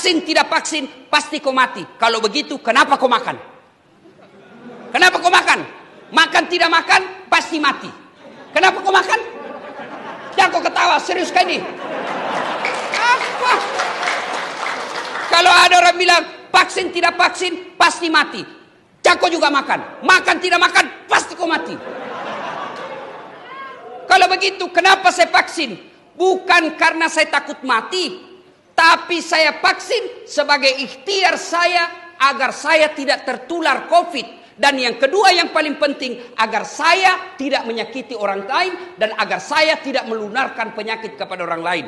Vaksin tidak vaksin, pasti kau mati. Kalau begitu, kenapa kau makan? Kenapa kau makan? Makan tidak makan, pasti mati. Kenapa kau makan? Jangan kau ketawa, serius kan ini? Apa? Kalau ada orang bilang, vaksin tidak vaksin, pasti mati. Jangan kau juga makan. Makan tidak makan, pasti kau mati. Kalau begitu, kenapa saya vaksin? Bukan karena saya takut mati, tapi saya vaksin sebagai ikhtiar saya agar saya tidak tertular COVID. Dan yang kedua yang paling penting, agar saya tidak menyakiti orang lain dan agar saya tidak melunarkan penyakit kepada orang lain.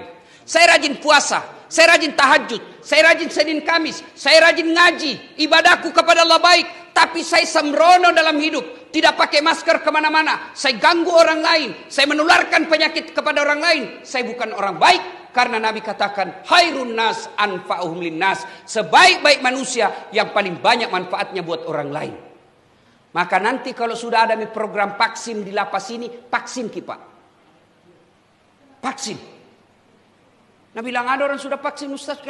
Saya rajin puasa, saya rajin tahajud, saya rajin Senin Kamis, saya rajin ngaji, ibadahku kepada Allah baik. Tapi saya sembrono dalam hidup, tidak pakai masker kemana-mana. Saya ganggu orang lain, saya menularkan penyakit kepada orang lain. Saya bukan orang baik, karena Nabi katakan, khairun nas anfa'uhum linnas. Sebaik-baik manusia yang paling banyak manfaatnya buat orang lain. Maka nanti kalau sudah ada program vaksin di lapas ini, vaksin kita. Vaksin. Nah bilang ada orang sudah vaksin Ustaz.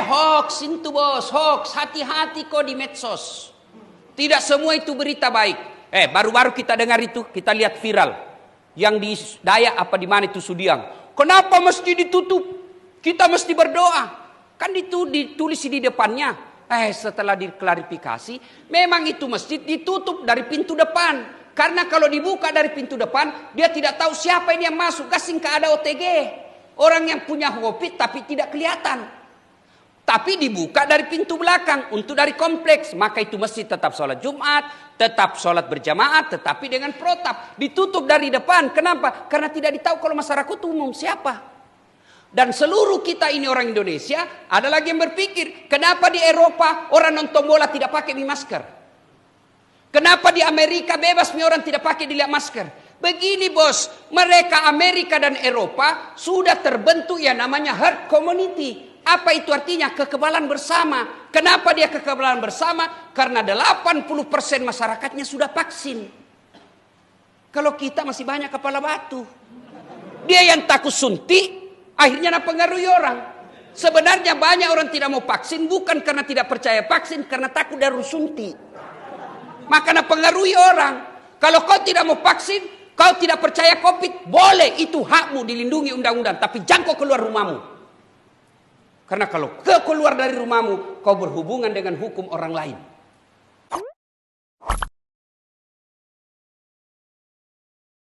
Hoax itu bos, hoax. Hati-hati kok di medsos. Tidak semua itu berita baik. Baru-baru kita dengar itu, kita lihat viral. Yang di Dayak apa di mana itu Sudiang. Kenapa mesti ditutup? Kita mesti berdoa. Kan itu ditulis di depannya. Setelah diklarifikasi, memang itu masjid ditutup dari pintu depan. Karena kalau dibuka dari pintu depan, dia tidak tahu siapa ini yang masuk. Gasing ke ada OTG. Orang yang punya COVID tapi tidak kelihatan. Tapi dibuka dari pintu belakang untuk dari kompleks. Maka itu masjid tetap sholat Jumat, tetap sholat berjamaah, tetapi dengan protap. Ditutup dari depan. Kenapa? Karena tidak ditahu kalau masyarakat umum siapa. Dan seluruh kita ini orang Indonesia, ada lagi yang berpikir, kenapa di Eropa orang nonton bola tidak pakai masker? Kenapa di Amerika bebas orang tidak pakai dilihat masker? Begini bos, mereka Amerika dan Eropa sudah terbentuk yang namanya herd community. Apa itu artinya? Kekebalan bersama. Kenapa dia kekebalan bersama? Karena 80% masyarakatnya sudah vaksin. Kalau kita masih banyak kepala batu. Dia yang takut suntik, akhirnya mempengaruhi orang. Sebenarnya banyak orang tidak mau vaksin bukan karena tidak percaya vaksin, karena takut dari suntik. Maka mempengaruhi orang. Kalau kau tidak mau vaksin, kau tidak percaya COVID, boleh, itu hakmu, dilindungi undang-undang. Tapi jangan kau keluar rumahmu. Karena kalau kau keluar dari rumahmu, kau berhubungan dengan hukum orang lain.